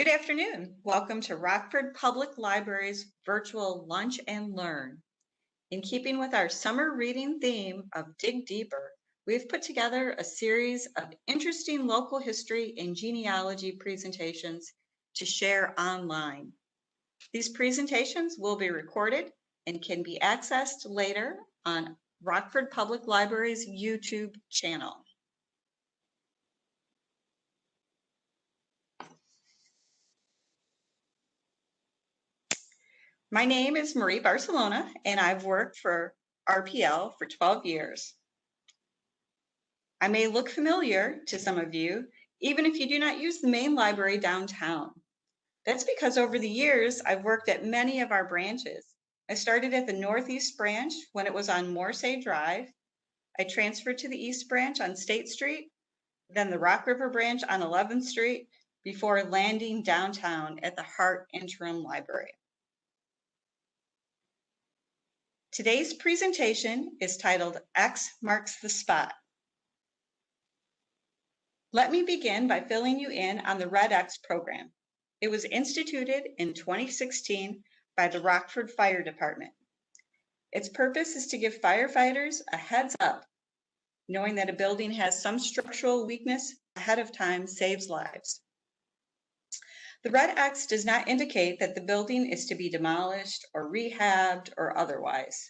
Good afternoon. Welcome to Rockford Public Library's virtual Lunch and Learn. In keeping with our summer reading theme of Dig Deeper, we've put together a series of interesting local history and genealogy presentations to share online. These presentations will be recorded and can be accessed later on Rockford Public Library's YouTube channel. My name is Marie Barcelona, and I've worked for RPL for 12 years. I may look familiar to some of you, even if you do not use the main library downtown. That's because over the years, I've worked at many of our branches. I started at the Northeast branch when it was on Morsay Drive. I transferred to the East branch on State Street, then the Rock River branch on 11th Street, before landing downtown at the Hart Interim Library. Today's presentation is titled X Marks the Spot. Let me begin by filling you in on the Red X program. It was instituted in 2016 by the Rockford Fire Department. Its purpose is to give firefighters a heads up. Knowing that a building has some structural weakness ahead of time saves lives. The red X does not indicate that the building is to be demolished or rehabbed or otherwise.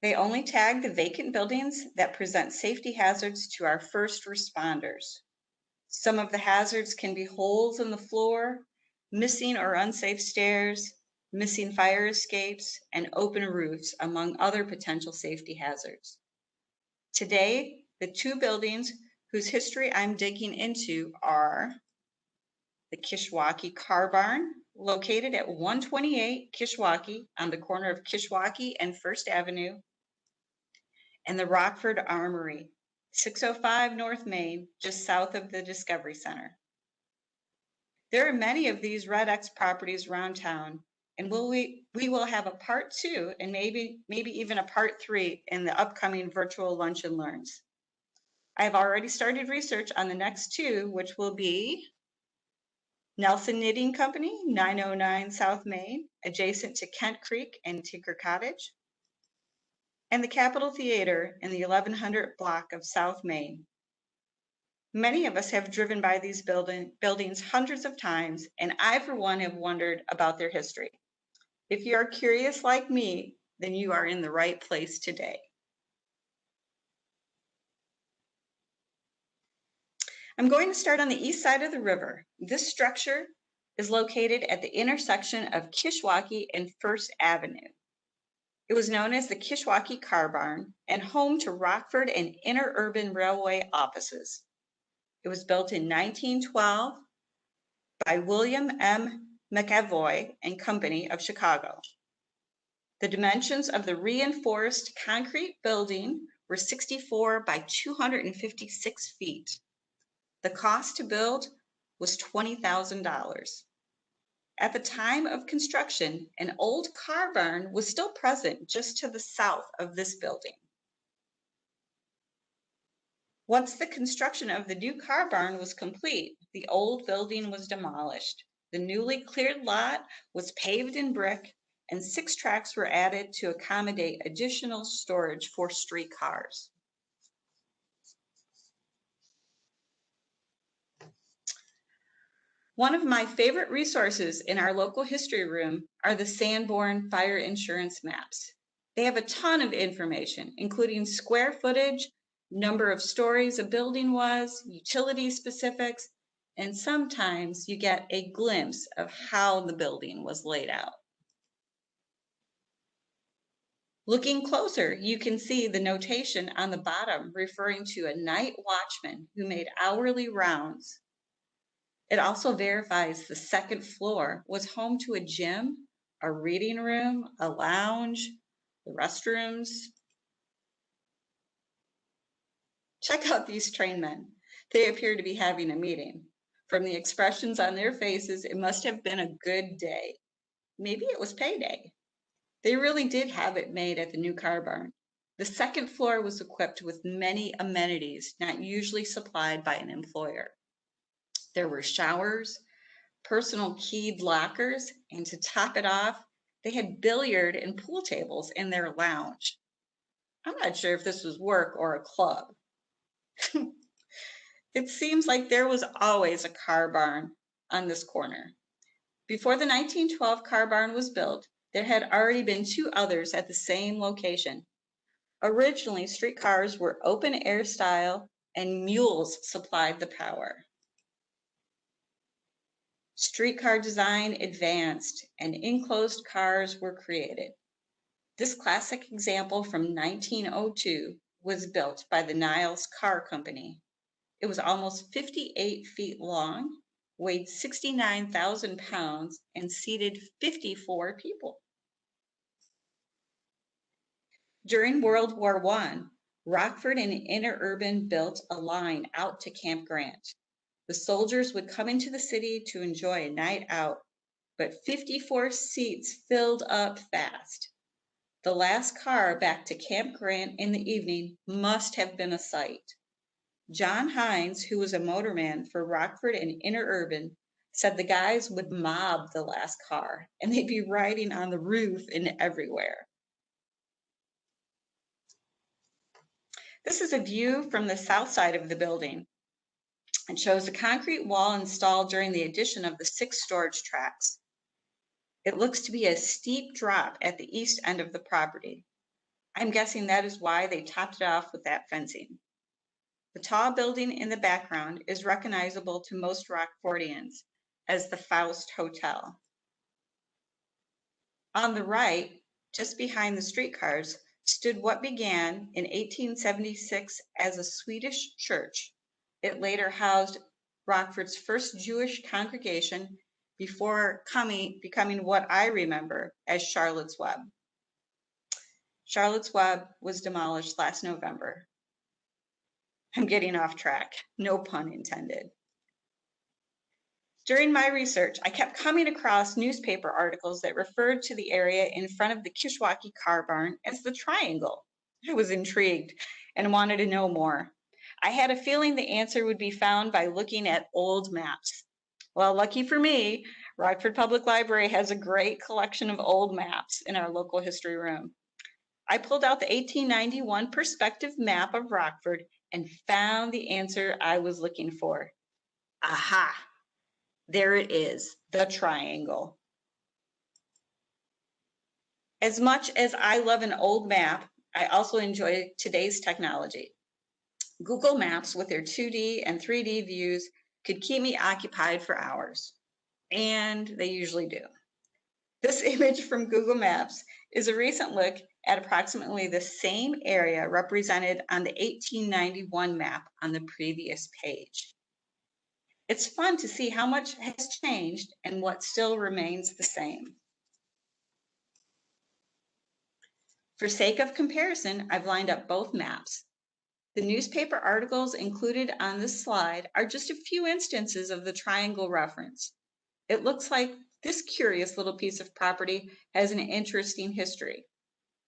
They only tag the vacant buildings that present safety hazards to our first responders. Some of the hazards can be holes in the floor, missing or unsafe stairs, missing fire escapes, and open roofs, among other potential safety hazards. Today, the two buildings whose history I'm digging into are the Kishwaukee Car Barn, located at 128 Kishwaukee on the corner of Kishwaukee and First Avenue, and the Rockford Armory, 605 North Main, just south of the Discovery Center. There are many of these Red X properties around town, and we will have a part 2 and maybe even a part 3 in the upcoming virtual Lunch and Learns. I have already started research on the next 2, which will be Nelson Knitting Company, 909 South Main, adjacent to Kent Creek and Tinker Cottage, and the Capitol Theater in the 1100 block of South Main. Many of us have driven by these buildings hundreds of times, and I, for one, have wondered about their history. If you are curious like me, then you are in the right place today. I'm going to start on the east side of the river. This structure is located at the intersection of Kishwaukee and First Avenue. It was known as the Kishwaukee Car Barn and home to Rockford and Interurban Railway offices. It was built in 1912 by William M. McAvoy and Company of Chicago. The dimensions of the reinforced concrete building were 64 by 256 feet. The cost to build was $20,000. At the time of construction, an old car barn was still present just to the south of this building. Once the construction of the new car barn was complete, the old building was demolished. The newly cleared lot was paved in brick, and 6 tracks were added to accommodate additional storage for streetcars. One of my favorite resources in our local history room are the Sanborn fire insurance maps. They have a ton of information, including square footage, number of stories a building was, utility specifics, and sometimes you get a glimpse of how the building was laid out. Looking closer, you can see the notation on the bottom referring to a night watchman who made hourly rounds. It also verifies the second floor was home to a gym, a reading room, a lounge, the restrooms. Check out these trainmen. They appear to be having a meeting. From the expressions on their faces, it must have been a good day. Maybe it was payday. They really did have it made at the new car barn. The second floor was equipped with many amenities not usually supplied by an employer. There were showers, personal keyed lockers, and to top it off, they had billiard and pool tables in their lounge. I'm not sure if this was work or a club. It seems like there was always a car barn on this corner. Before the 1912 car barn was built, there had already been two others at the same location. Originally, streetcars were open air style and mules supplied the power. Streetcar design advanced and enclosed cars were created. This classic example from 1902 was built by the Niles Car Company. It was almost 58 feet long, weighed 69,000 pounds, and seated 54 people. During World War I, Rockford and Interurban built a line out to Camp Grant. The soldiers would come into the city to enjoy a night out, but 54 seats filled up fast. The last car back to Camp Grant in the evening must have been a sight. John Hines, who was a motorman for Rockford and Interurban, said the guys would mob the last car and they'd be riding on the roof and everywhere. This is a view from the south side of the building. It shows a concrete wall installed during the addition of the 6 storage tracks. It looks to be a steep drop at the east end of the property. I'm guessing that is why they topped it off with that fencing. The tall building in the background is recognizable to most Rockfordians as the Faust Hotel. On the right, just behind the streetcars, stood what began in 1876 as a Swedish church. It later housed Rockford's first Jewish congregation before becoming what I remember as Charlotte's Web. Charlotte's Web was demolished last November. I'm getting off track, no pun intended. During my research, I kept coming across newspaper articles that referred to the area in front of the Kishwaukee car barn as the Triangle. I was intrigued and wanted to know more. I had a feeling the answer would be found by looking at old maps. Well, lucky for me, Rockford Public Library has a great collection of old maps in our local history room. I pulled out the 1891 perspective map of Rockford and found the answer I was looking for. Aha! There it is, the Triangle. As much as I love an old map, I also enjoy today's technology. Google Maps with their 2D and 3D views could keep me occupied for hours, and they usually do. This image from Google Maps is a recent look at approximately the same area represented on the 1891 map on the previous page. It's fun to see how much has changed and what still remains the same. For sake of comparison, I've lined up both maps. The newspaper articles included on this slide are just a few instances of the triangle reference. It looks like this curious little piece of property has an interesting history.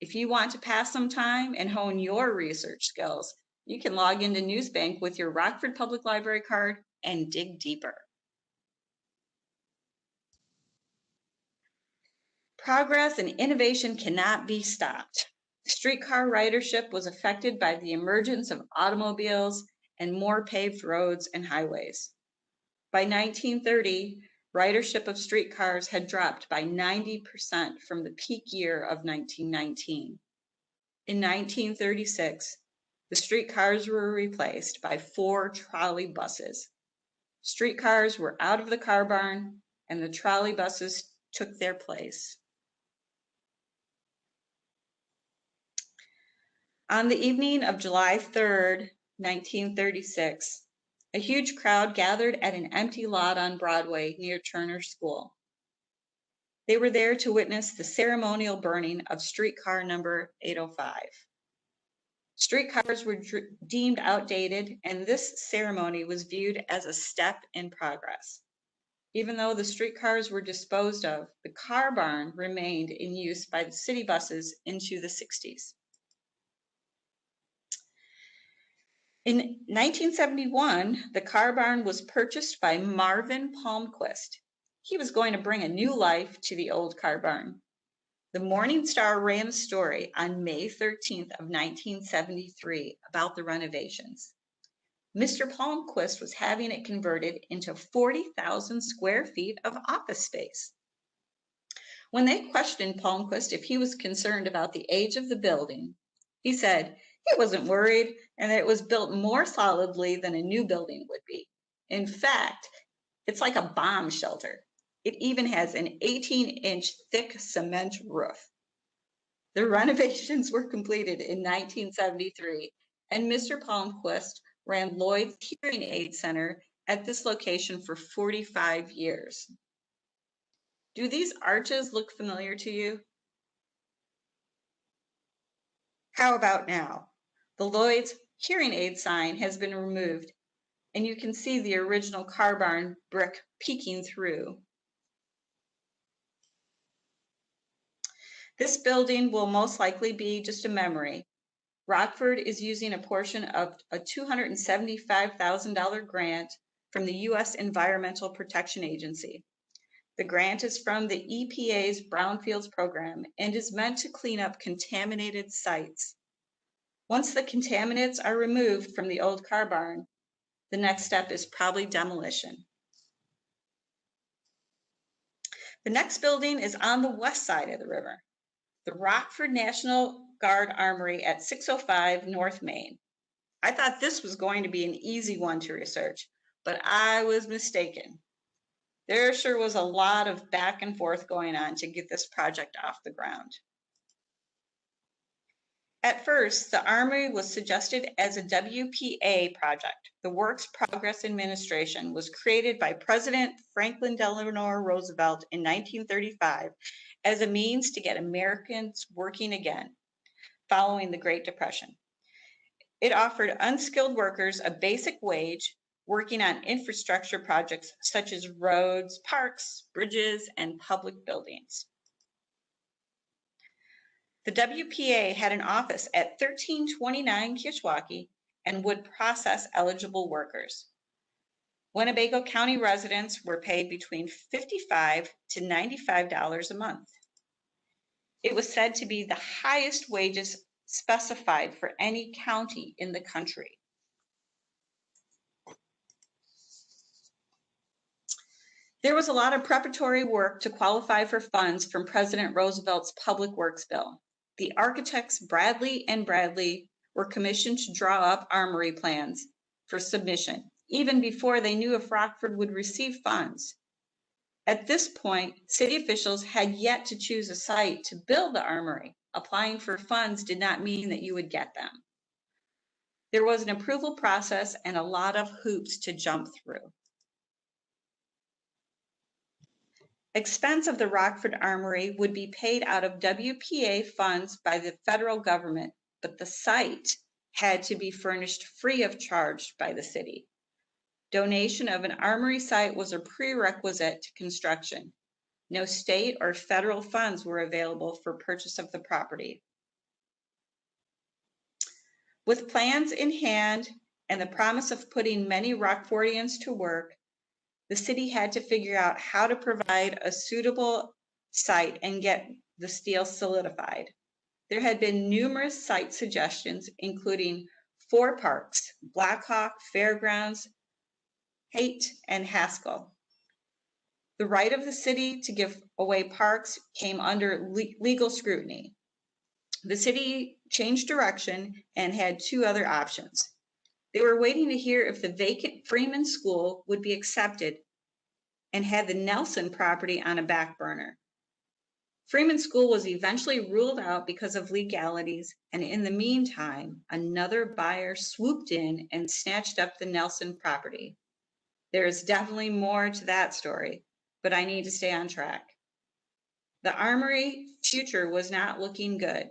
If you want to pass some time and hone your research skills, you can log into Newsbank with your Rockford Public Library card and dig deeper. Progress and innovation cannot be stopped. Streetcar ridership was affected by the emergence of automobiles and more paved roads and highways. By 1930, ridership of streetcars had dropped by 90% from the peak year of 1919. In 1936, the streetcars were replaced by 4 trolley buses. Streetcars were out of the car barn, and the trolley buses took their place. On the evening of July 3rd, 1936, a huge crowd gathered at an empty lot on Broadway near Turner School. They were there to witness the ceremonial burning of streetcar number 805. Streetcars were deemed outdated, and this ceremony was viewed as a step in progress. Even though the streetcars were disposed of, the car barn remained in use by the city buses into the 60s. In 1971, the car barn was purchased by Marvin Palmquist. He was going to bring a new life to the old car barn. The Morning Star ran a story on May 13th of 1973 about the renovations. Mr. Palmquist was having it converted into 40,000 square feet of office space. When they questioned Palmquist if he was concerned about the age of the building, he said he wasn't worried and that it was built more solidly than a new building would be. In fact, it's like a bomb shelter. It even has an 18-inch thick cement roof. The renovations were completed in 1973, and Mr. Palmquist ran Lloyd's Hearing Aid Center at this location for 45 years. Do these arches look familiar to you? How about now? The Lloyd's Hearing Aid sign has been removed, and you can see the original car barn brick peeking through. This building will most likely be just a memory. Rockford is using a portion of a $275,000 grant from the U.S. Environmental Protection Agency. The grant is from the EPA's Brownfields program and is meant to clean up contaminated sites. Once the contaminants are removed from the old car barn, the next step is probably demolition. The next building is on the west side of the river, the Rockford National Guard Armory at 605 North Main. I thought this was going to be an easy one to research, but I was mistaken. There sure was a lot of back and forth going on to get this project off the ground. At first, the Armory was suggested as a WPA project. The Works Progress Administration was created by President Franklin Delano Roosevelt in 1935 as a means to get Americans working again following the Great Depression. It offered unskilled workers a basic wage working on infrastructure projects such as roads, parks, bridges, and public buildings. The WPA had an office at 1329 Kishwaukee and would process eligible workers. Winnebago County residents were paid between $55 to $95 a month. It was said to be the highest wages specified for any county in the country. There was a lot of preparatory work to qualify for funds from President Roosevelt's Public Works Bill. The architects Bradley and Bradley were commissioned to draw up Armory plans for submission, even before they knew if Rockford would receive funds. At this point, city officials had yet to choose a site to build the Armory. Applying for funds did not mean that you would get them. There was an approval process and a lot of hoops to jump through. Expense of the Rockford Armory would be paid out of WPA funds by the federal government, but the site had to be furnished free of charge by the city. Donation of an armory site was a prerequisite to construction. No state or federal funds were available for purchase of the property. With plans in hand and the promise of putting many Rockfordians to work, the city had to figure out how to provide a suitable site and get the steel solidified. There had been numerous site suggestions, including 4 parks: Blackhawk, Fairgrounds, Haight, and Haskell. The right of the city to give away parks came under legal scrutiny. The city changed direction and had 2 other options. They were waiting to hear if the vacant Freeman School would be accepted and had the Nelson property on a back burner. Freeman School was eventually ruled out because of legalities, and in the meantime, another buyer swooped in and snatched up the Nelson property. There is definitely more to that story, but I need to stay on track. The Armory future was not looking good.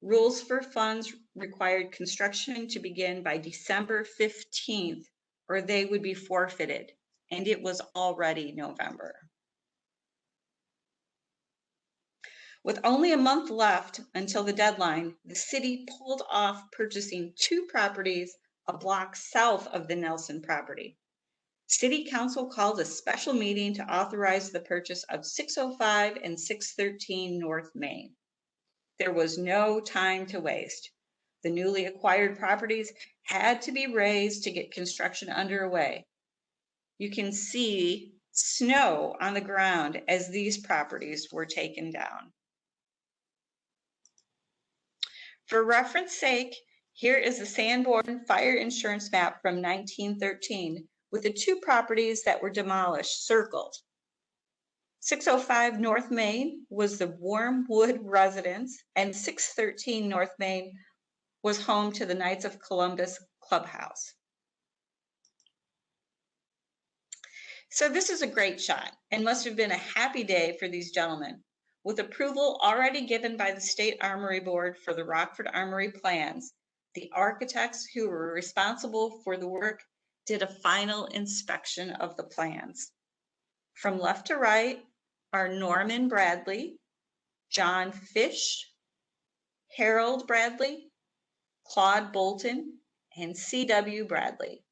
Rules for funds required construction to begin by December 15th, or they would be forfeited, and it was already November. With only a month left until the deadline, the city pulled off purchasing 2 properties a block south of the Nelson property. City Council called a special meeting to authorize the purchase of 605 and 613 North Main. There was no time to waste. The newly acquired properties had to be raised to get construction underway. You can see snow on the ground as these properties were taken down. For reference sake, here is the Sanborn fire insurance map from 1913 with the two properties that were demolished circled. 605 North Main was the Wormwood residence, and 613 North Main was home to the Knights of Columbus Clubhouse. So this is a great shot and must have been a happy day for these gentlemen. With approval already given by the State Armory Board for the Rockford Armory plans, the architects who were responsible for the work did a final inspection of the plans. From left to right are Norman Bradley, John Fish, Harold Bradley, Claude Bolton, and C.W. Bradley.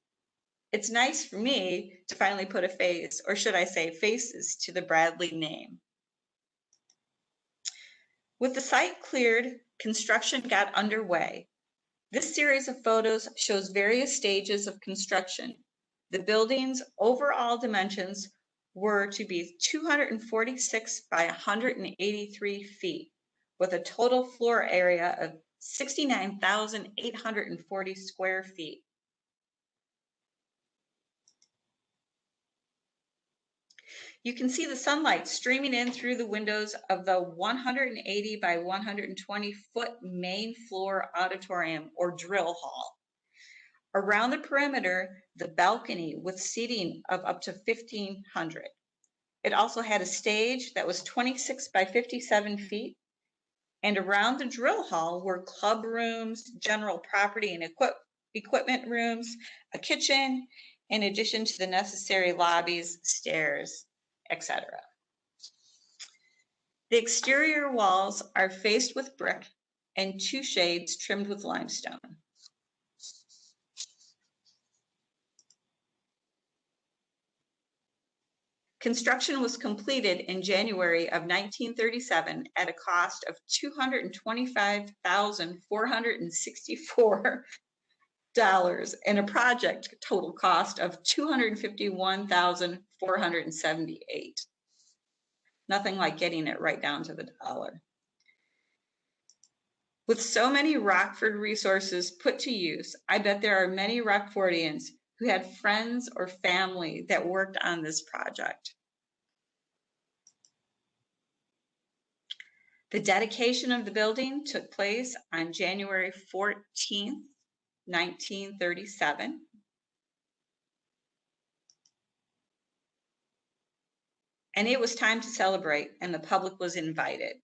It's nice for me to finally put a face, or should I say faces, to the Bradley name. With the site cleared, construction got underway. This series of photos shows various stages of construction. The building's overall dimensions were to be 246 by 183 feet, with a total floor area of 69,840 square feet. You can see the sunlight streaming in through the windows of the 180 by 120 foot main floor auditorium or drill hall. Around the perimeter, the balcony with seating of up to 1,500. It also had a stage that was 26 by 57 feet. And around the drill hall were club rooms, general property and equipment rooms, a kitchen, in addition to the necessary lobbies, stairs, etc. The exterior walls are faced with brick and two shades trimmed with limestone. Construction was completed in January of 1937 at a cost of $225,464 and a project total cost of $251,478. Nothing like getting it right down to the dollar. With so many Rockford resources put to use, I bet there are many Rockfordians who had friends or family that worked on this project. The dedication of the building took place on January 14th, 1937. And it was time to celebrate, and the public was invited.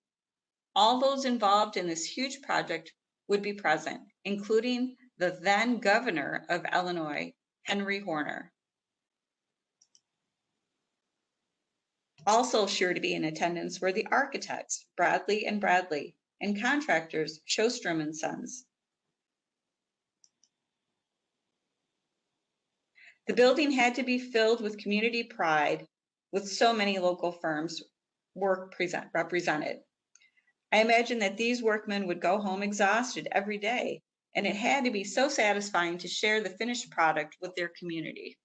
All those involved in this huge project would be present, including the then governor of Illinois, Henry Horner. Also sure to be in attendance were the architects, Bradley and Bradley, and contractors, Shostrom and Sons. The building had to be filled with community pride, with so many local firms represented. I imagine that these workmen would go home exhausted every day, and it had to be so satisfying to share the finished product with their community.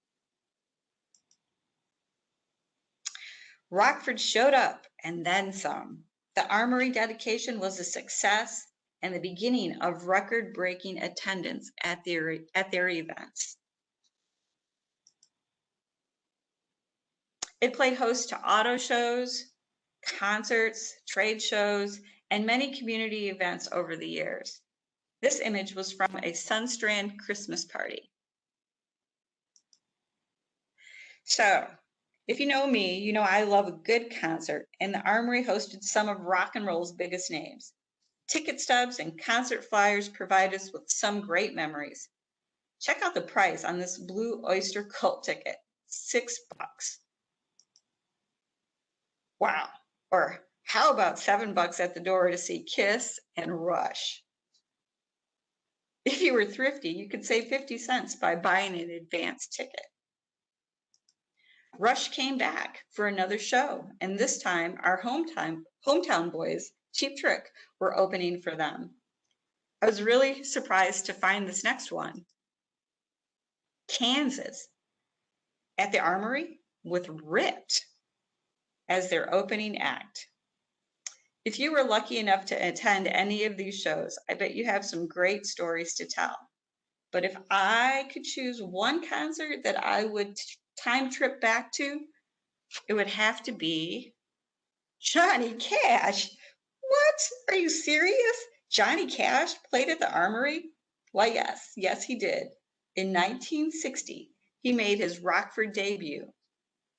Rockford showed up, and then some. The Armory dedication was a success and the beginning of record-breaking attendance at their events. It played host to auto shows, concerts, trade shows, and many community events over the years. This image was from a Sunstrand Christmas party. So, if you know me, you know I love a good concert, and the Armory hosted some of rock and roll's biggest names. Ticket stubs and concert flyers provide us with some great memories. Check out the price on this Blue Oyster Cult ticket, $6. Wow. Or how about $7 at the door to see Kiss and Rush? If you were thrifty, you could save 50 cents by buying an advance ticket. Rush came back for another show, and this time our hometown boys, Cheap Trick, were opening for them. I was really surprised to find this next one, Kansas, at the Armory with Ripped as their opening act. If you were lucky enough to attend any of these shows, I bet you have some great stories to tell. But if I could choose one concert that I would time trip back to, it would have to be Johnny Cash. What? Are you serious? Johnny Cash played at the Armory? Why, yes, he did. In 1960, he made his Rockford debut.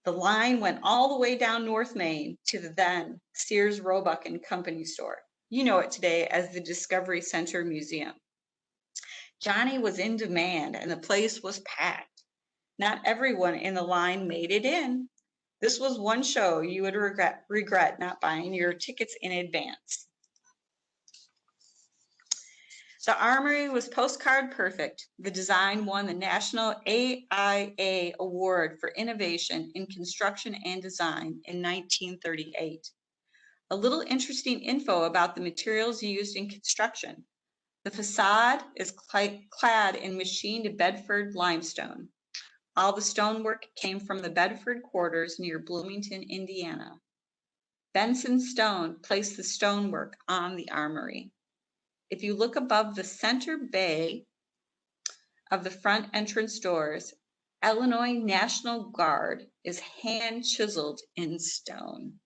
The line went all the way down North Main to the then Sears Roebuck and Company store. You know it today as the Discovery Center Museum. Johnny was in demand and the place was packed. Not everyone in the line made it in. This was one show you would regret not buying your tickets in advance. The Armory was postcard perfect. The design won the National AIA Award for Innovation in Construction and Design in 1938. A little interesting info about the materials used in construction. The facade is clad in machined Bedford limestone. All the stonework came from the Bedford quarters near Bloomington, Indiana. Benson Stone placed the stonework on the Armory. If you look above the center bay of the front entrance doors, Illinois National Guard is hand chiseled in stone.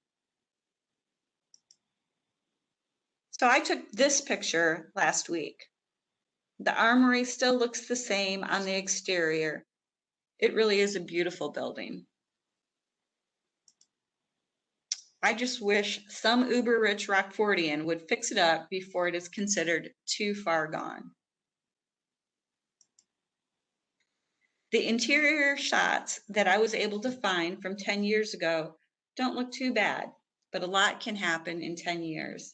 So I took this picture last week. The Armory still looks the same on the exterior. It really is a beautiful building. I just wish some uber-rich Rockfordian would fix it up before it is considered too far gone. The interior shots that I was able to find from 10 years ago don't look too bad, but a lot can happen in 10 years.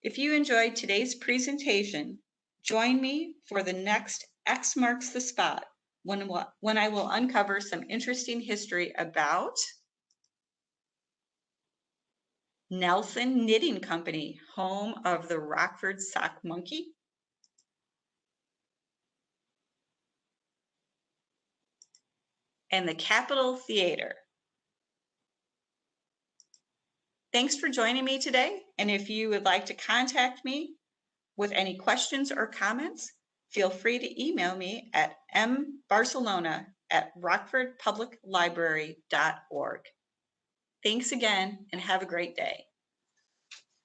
If you enjoyed today's presentation, join me for the next X Marks the Spot when I will uncover some interesting history about Nelson Knitting Company, home of the Rockford Sock Monkey, and the Capitol Theater. Thanks for joining me today, and if you would like to contact me with any questions or comments, feel free to email me at mbarcelona@rockfordpubliclibrary.org. Thanks again, and have a great day.